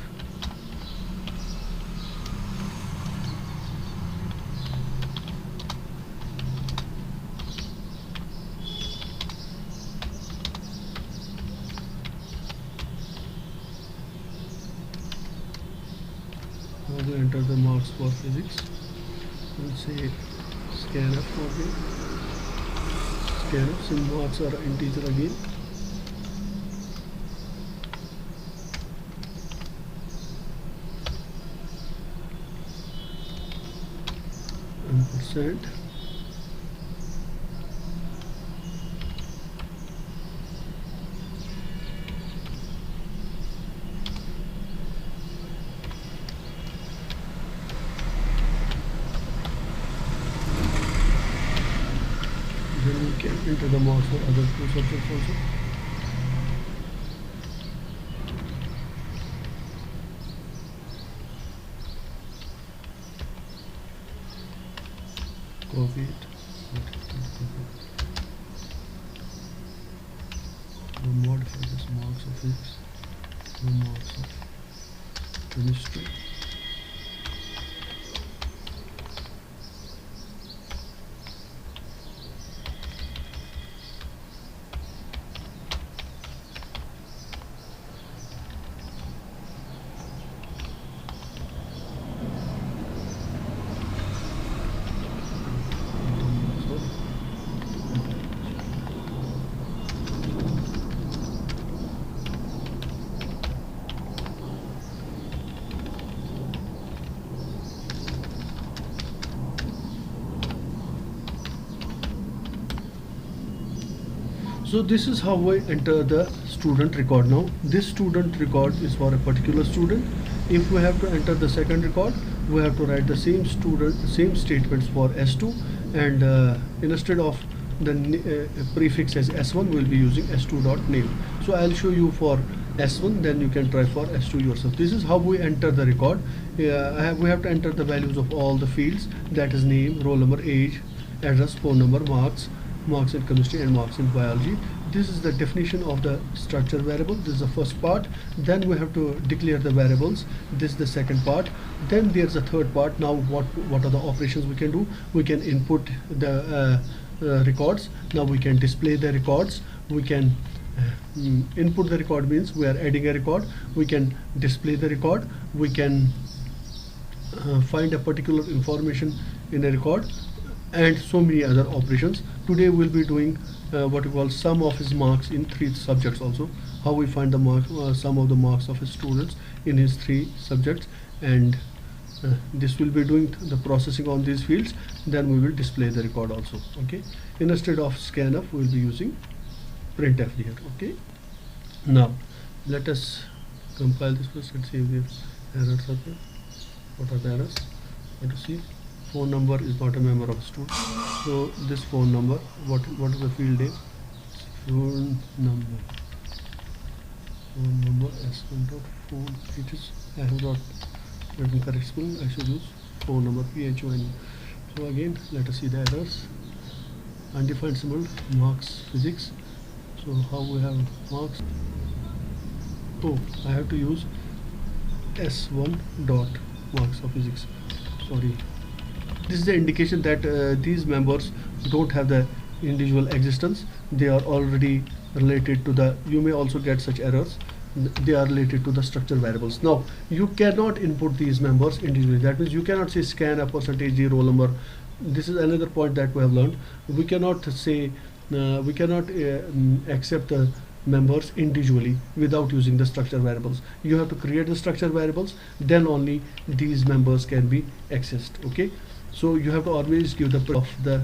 Now we enter the marks for physics. We'll say scanf for the scanf. Some marks are integer again. Ampersand. Then we can enter the marks for other two subjects also. copy it. We'll modify this marks of physics, no marks of chemistry. So this is how we enter the student record. Now this student record is for a particular student. If we have to enter the second record, we have to write the same statements for S2, and instead of the prefix as S1, we'll be using S2.name. So I'll show you for S1, then you can try for S2 yourself. This is how we enter the record. We have to enter the values of all the fields, that is name, roll number, age, address, phone number, marks in chemistry and marks in biology. This is the definition of the structure variable. This is the first part. Then we have to declare the variables. This is the second part. Then there's a third part. Now what are the operations we can do? We can input the records. Now we can display the records. We can input the record means we are adding a record. We can display the record. We can find a particular information in a record, and so many other operations. Today we'll be doing what we call sum of his marks in 3 subjects also. How we find the mark, sum of the marks of his students in his 3 subjects, and this will be doing the processing on these fields. Then we will display the record also. Okay. Instead of scanf, we will be using printf here. Okay. Now let us compile this first and see if the errors are there. What are the errors? Let us see. Phone number is not a member of a student, so this phone number, what is the field name? Phone number S1 dot phone. It is, I have not written correct spelling. I should use phone number, PHONE. So again, let us see the errors. Undefined symbol, marks physics. So how we have marks? Oh, I have to use S1 dot marks of physics. Sorry. This is the indication that these members don't have the individual existence. They are already related to the, you may also get such errors, they are related to the structure variables. Now you cannot input these members individually. That means you cannot say scan a percentage D roll number. This is another point that we have learned. We cannot say we cannot accept the members individually without using the structure variables. You have to create the structure variables, then only these members can be accessed. Okay. So you have to always give the of the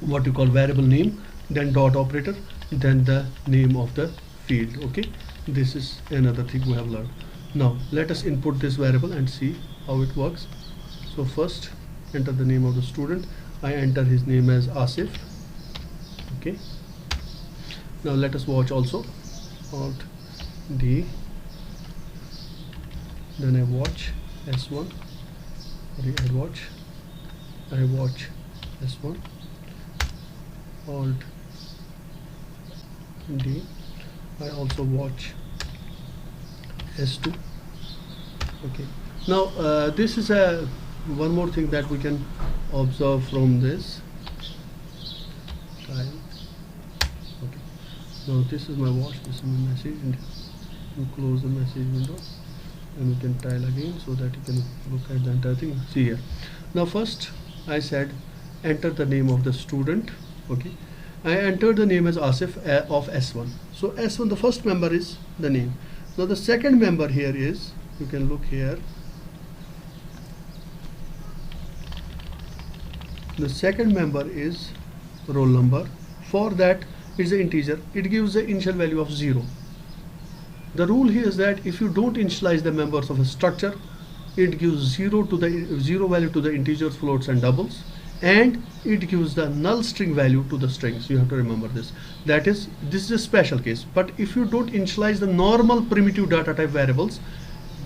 what you call variable name, then dot operator, then the name of the field. Okay, this is another thing we have learned. Now let us input this variable and see how it works. So first enter the name of the student. I enter his name as Asif. Okay. Now let us watch also. Alt D. Then I watch S1. I watch S1, Alt D. I also watch S2. Okay. Now this is a one more thing that we can observe from this tile. Okay. Now this is my watch. This is my message, and you close the message window, and we can tile again so that you can look at the entire thing. See here. Now first I said enter the name of the student. Okay, I entered the name as Asif of S1. So S1, the first member is the name. So the second member here is, you can look here, the second member is roll number. For that it's an integer, it gives the initial value of 0. The rule here is that if you don't initialize the members of a structure, it gives 0 value to the integers, floats and doubles, and it gives the null string value to the strings. You have to remember this. That is, this is a special case. But if you don't initialize the normal primitive data type variables,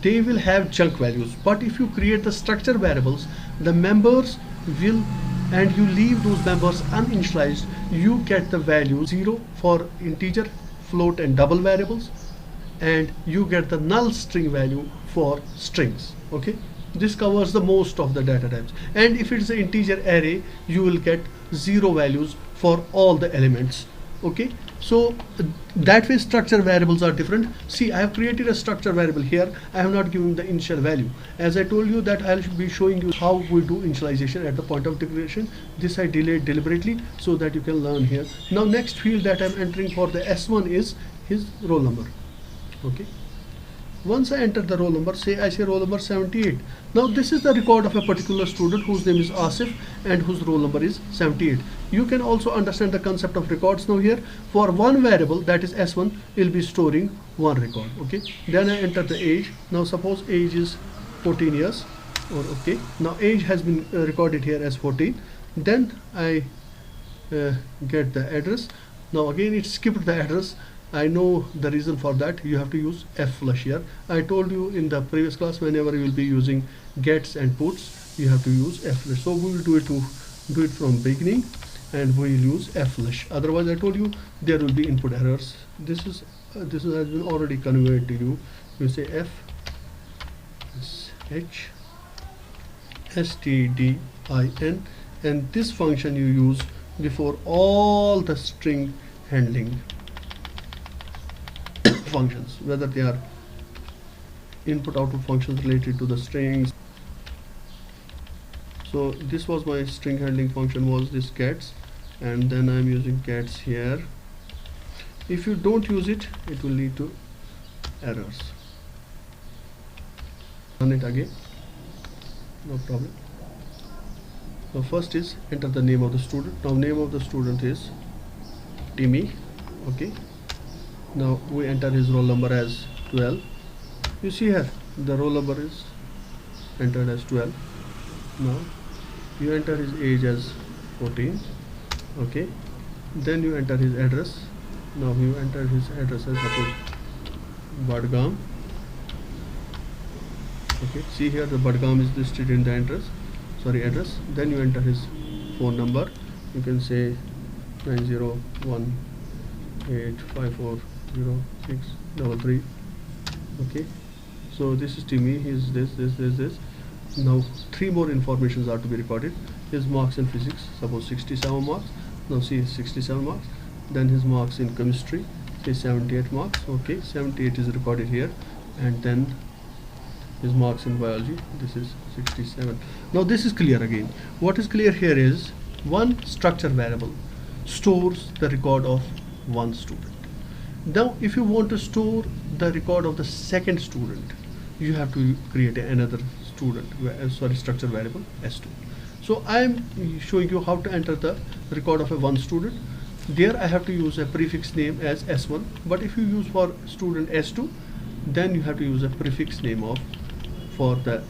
they will have junk values. But if you create the structure variables, the members will and you leave those members uninitialized, you get the value 0 for integer, float and double variables, and you get the null string value for strings. Okay, this covers the most of the data types. And if it is an integer array, you will get 0 values for all the elements. Okay, so that way structure variables are different. See, I have created a structure variable here. I have not given the initial value. As I told you that I'll be showing you how we do initialization at the point of declaration. This I delayed deliberately so that you can learn here. Now next field that I'm entering for the S1 is his roll number. Okay, once I enter the roll number, say I say roll number 78. Now this is the record of a particular student whose name is Asif and whose roll number is 78. You can also understand the concept of records now here. For one variable, that is S1, it will be storing one record. Okay, then I enter the age. Now suppose age is 14 years, or okay, now age has been recorded here as 14. Then I get the address. Now again it skipped the address. I know the reason for that. You have to use fflush here. I told you in the previous class, whenever you will be using gets and puts, you have to use fflush. So we will do it from beginning, and we will use fflush. Otherwise, I told you there will be input errors. This has been already conveyed to you. You say f h stdin, and this function you use before all the string handling functions, whether they are input output functions related to the strings. So this was my string handling function, was this gets, and then I'm using gets here. If you don't use it, it will lead to errors. Run it again, no problem. So first is enter the name of the student. Now name of the student is Timmy. Okay, now we enter his roll number as 12. You see here the roll number is entered as 12. Now you enter his age as 14. Okay, then you enter his address. Now you enter his address as suppose Badgam. Okay, see here the Badgam is listed in the address. Then you enter his phone number. You can say 901854063. Okay, so this is Timmy. He is this. Now 3 more informations are to be recorded. His marks in physics, suppose 67 marks. Now see 67 marks. Then his marks in chemistry, say 78 marks. Okay, 78 is recorded here, and then his marks in biology, this is 67. Now this is clear again. What is clear here is one structure variable stores the record of one student. Now if you want to store the record of the second student, you have to create another structure variable S2. So I am showing you how to enter the record of a one student. There I have to use a prefix name as S1, but if you use for student S2, then you have to use a prefix name for the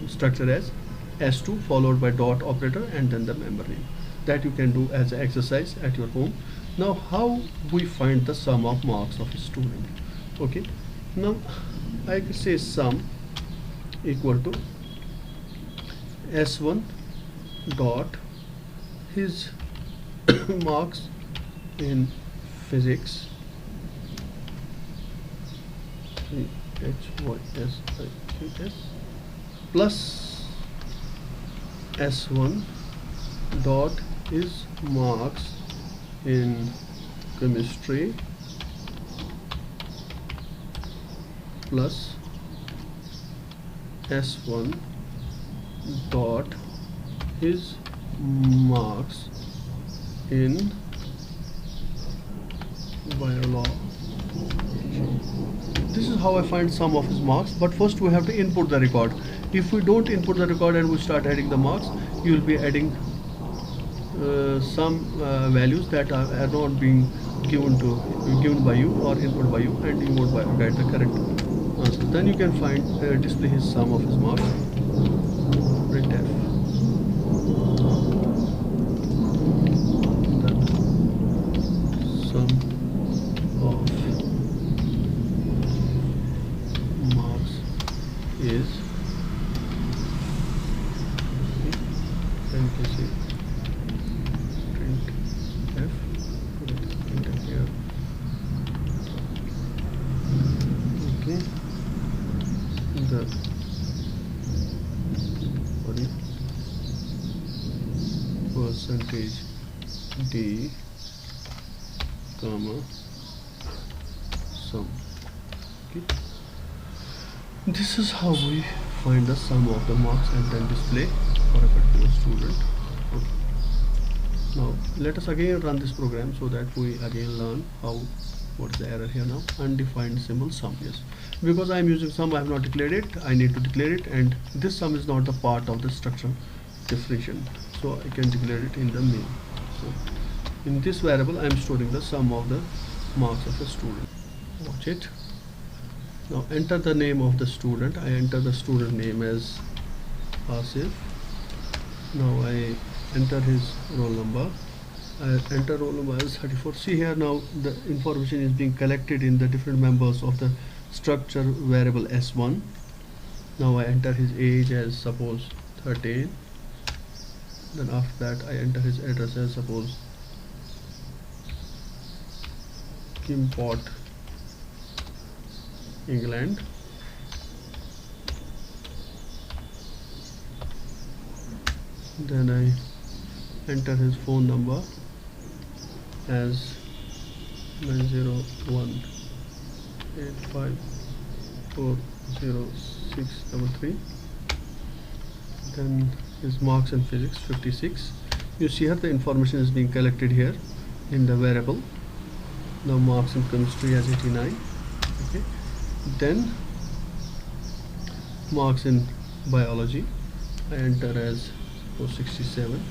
structure as S2 followed by dot operator and then the member name. That you can do as an exercise at your home. Now how we find the sum of marks of a student? Okay, now I could say sum equal to S1 dot his marks in physics plus S1 dot his marks in chemistry plus S1 dot his marks in biology. This is how I find sum of his marks, but first we have to input the record. If we don't input the record and we start adding the marks, you will be adding some values that are not being given by you or input by you, and you won't get the correct answer. Then you can find display his sum of his marks. Printf. The sum of marks is, then you can see percentage d comma sum. Okay. This is how we find the sum of the marks and then display for a particular student. Okay. Now let us again run this program so that we again learn how, what is the error here now, undefined symbol sum. Yes, because I am using sum, I have not declared it, I need to declare it, and this sum is not the part of the structure definition, so I can declare it in the main. So in this variable I am storing the sum of the marks of a student. Watch it. Now enter the name of the student. I enter the student name as Asif. Now I enter his roll number. I enter roll number as 34. See here, now the information is being collected in the different members of the structure variable S1. Now I enter his age as suppose 13. Then after that I enter his address as suppose Kimport, England. Then I enter his phone number as 901854063. Then his marks in physics 56. You see here the information is being collected here in the variable. Now marks in chemistry as 89. Okay. Then marks in biology I enter as 67.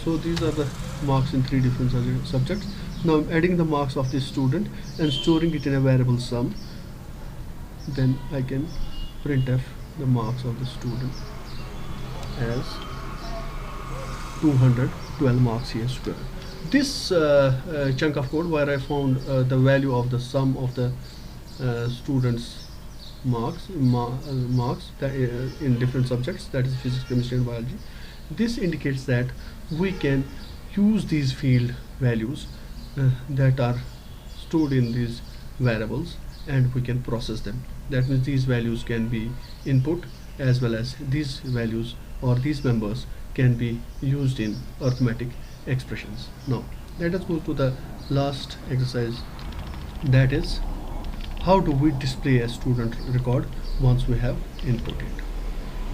So these are the marks in 3 different subjects. Now I'm adding the marks of this student and storing it in a variable sum. Then I can printf the marks of the student as 212 marks here square. This chunk of code where I found the value of the sum of the students marks that, in different subjects, that is physics, chemistry and biology. This indicates that we can use these field values that are stored in these variables, and we can process them. That means these values can be input, as well as these values or these members can be used in arithmetic expressions. Now let us go to the last exercise, that is how do we display a student record once we have input it.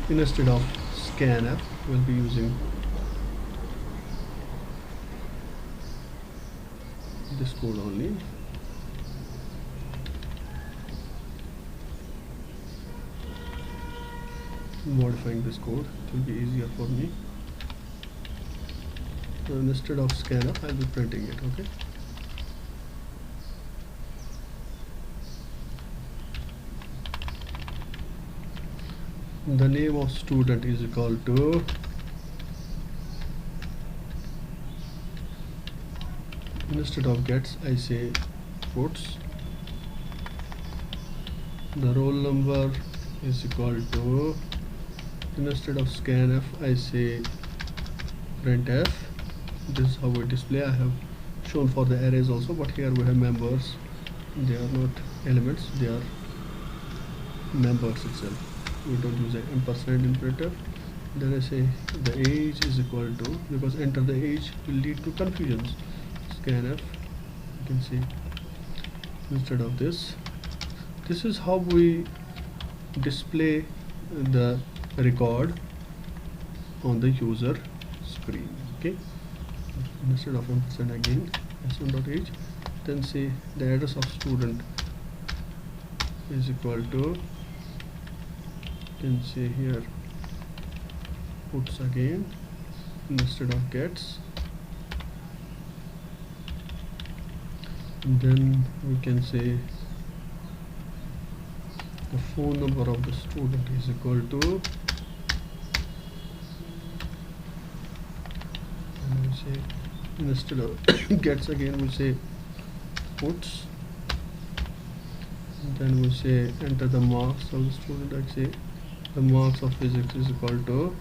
Instead of scanf, we'll be using this code only. Modifying this code, it will be easier for me. So instead of scanf, I'll be printing it. Okay. The name of student is equal to instead of gets I say puts. The roll number is equal to instead of scanf I say printf. This is how we display. I have shown for the arrays also, but here we have members. They are not elements, they are members itself. We don't use an ampersand in printf. Then I say the age is equal to, because enter the age will lead to confusions, scanf. You can see instead of this. This is how we display the record on the user screen. Okay. Instead of ampersand again s1.age, then say the address of student is equal to, you can say here puts again instead of gets, and then we can say the phone number of the student is equal to, and we say instead of gets again we say puts, and then we say enter the marks of the student. I say the marks of physics is equal to.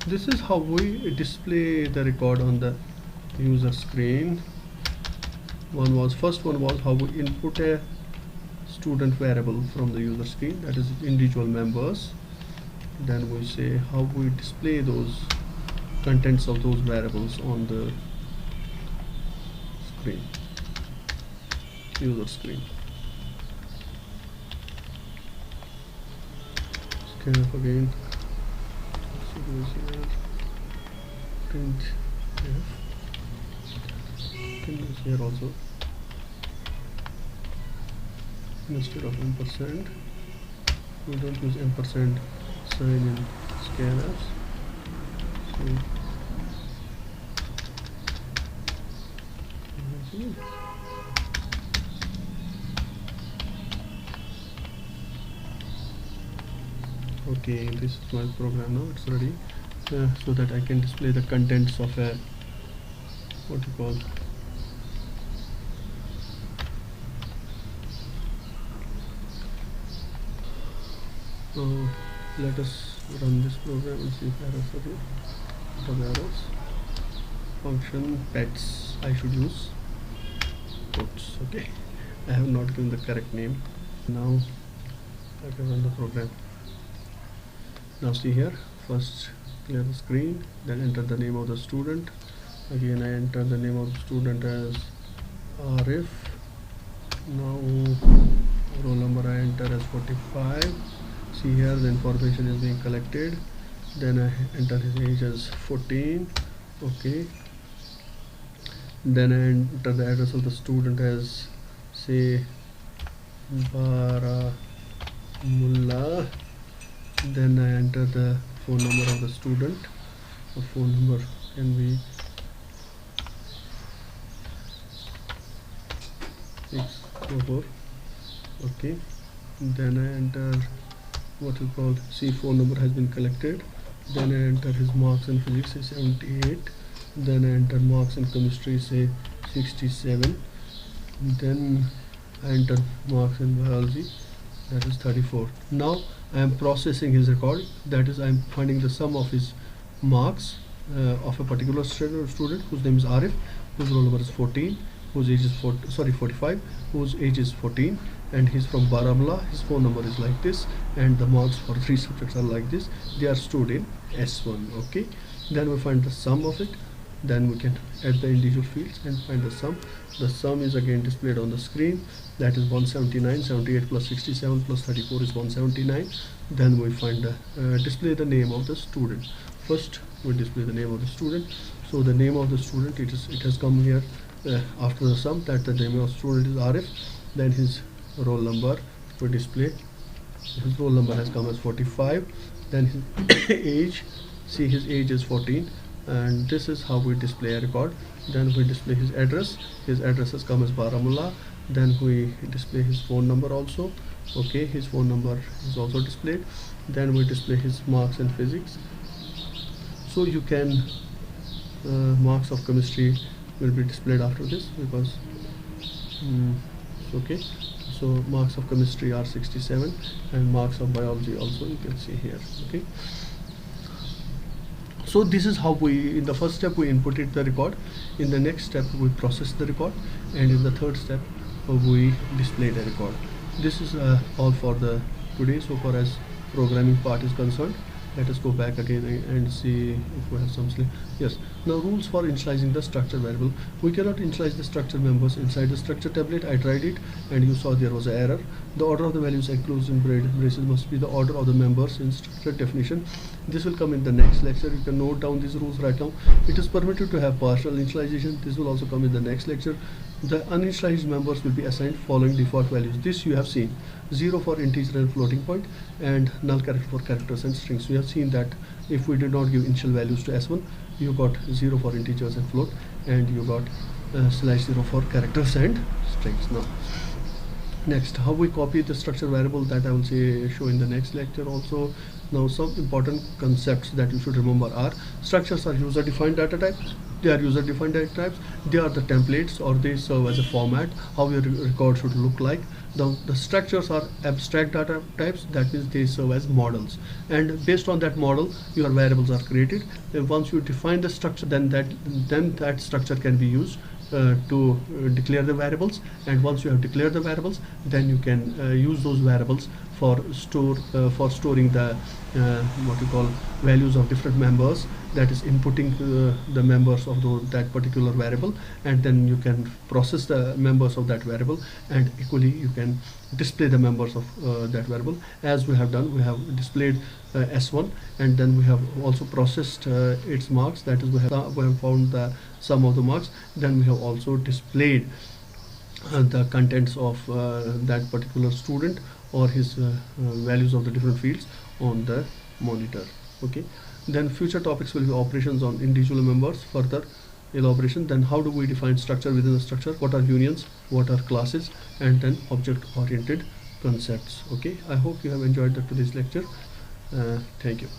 This is how we display the record on the user screen. First one was how we input a student variable from the user screen, that is individual members. Then we say how we display those contents of those variables on the screen, user screen. Scanf again, print f, can use here also. Instead of ampersand, we don't use ampersand sign in scanfs. Okay, this is my program now, it's ready, so that I can display the contents of a what you call let us run this program and see if errors are here. What are the errors? Function pets I should use. Oops, okay, I have not given the correct name. Now I can run the program. Now see here, first clear the screen, then enter the name of the student. Again I enter the name of the student as Arif. Now roll number I enter as 45. See here the information is being collected. Then I enter his age as 14. Okay, then I enter the address of the student as say Baramulla. Then I enter the phone number of the student. The phone number can be 644. Okay, then I enter what we call C phone number has been collected. Then I enter his marks in physics say 78. Then I enter marks in chemistry say 67. Then I enter marks in biology, that is 34. Now I am processing his record, that is I am finding the sum of his marks of a particular student whose name is Arif, whose roll number is 14, whose age is 45, whose age is 14, and he's from Baramulla. His phone number is like this, and the marks for 3 subjects are like this. They are stored in S1. Okay, then we find the sum of it. Then we can add the individual fields and find the sum. The sum is again displayed on the screen, that is 179. 78 plus 67 plus 34 is 179. Then we find the display the name of the student. First we display the name of the student. So the name of the student, it has come here after the sum, that the name of the student is Arif. Then his roll number we display. His roll number has come as 45. Then his age, see his age is 14, and this is how we display a record. Then we display his address. His address has come as Baramulla. Then we display his phone number also. Okay, his phone number is also displayed. Then we display his marks in physics. So you can marks of chemistry will be displayed after this, because okay, so marks of chemistry are 67, and marks of biology also you can see here. Okay, so this is how we, in the first step we inputted the record, in the next step we process the record, and in the third step we display the record. This is all for the today so far as programming part is concerned. Let us go back again and see if we have some yes. Now rules for initializing the structure variable. We cannot initialize the structure members inside the structure tablet. I tried it and you saw there was an error. The order of the values enclosed in braces must be the order of the members in structure definition. This will come in the next lecture. You can note down these rules right now. It is permitted to have partial initialization. This will also come in the next lecture. The uninitialized members will be assigned following default values. This you have seen: 0 for integer and floating point, and null character for characters and strings. We have seen that if we did not give initial values to S1, you got 0 for integers and float, and you got /0 for characters and strings. Now next, how we copy the structure variable, that I will show in the next lecture also. Now some important concepts that you should remember are: structures are user defined data types. They are user defined data types. They are the templates, or they serve as a format how your record should look like. The structures are abstract data types, that means they serve as models, and based on that model your variables are created. And once you define the structure, then that structure can be used to declare the variables, and once you have declared the variables, then you can use those variables for storing the what you call values of different members that is inputting the members of that particular variable, and then you can process the members of that variable, and equally you can display the members of that variable. As we have done, we have displayed s1, and then we have also processed its marks, that is we have found the sum of the marks. Then we have also displayed the contents of that particular student, or his values of the different fields on the monitor. Okay, then future topics will be operations on individual members, further elaboration, then how do we define structure within the structure, what are unions, what are classes, and then object oriented concepts. Okay, I hope you have enjoyed today's lecture. Thank you.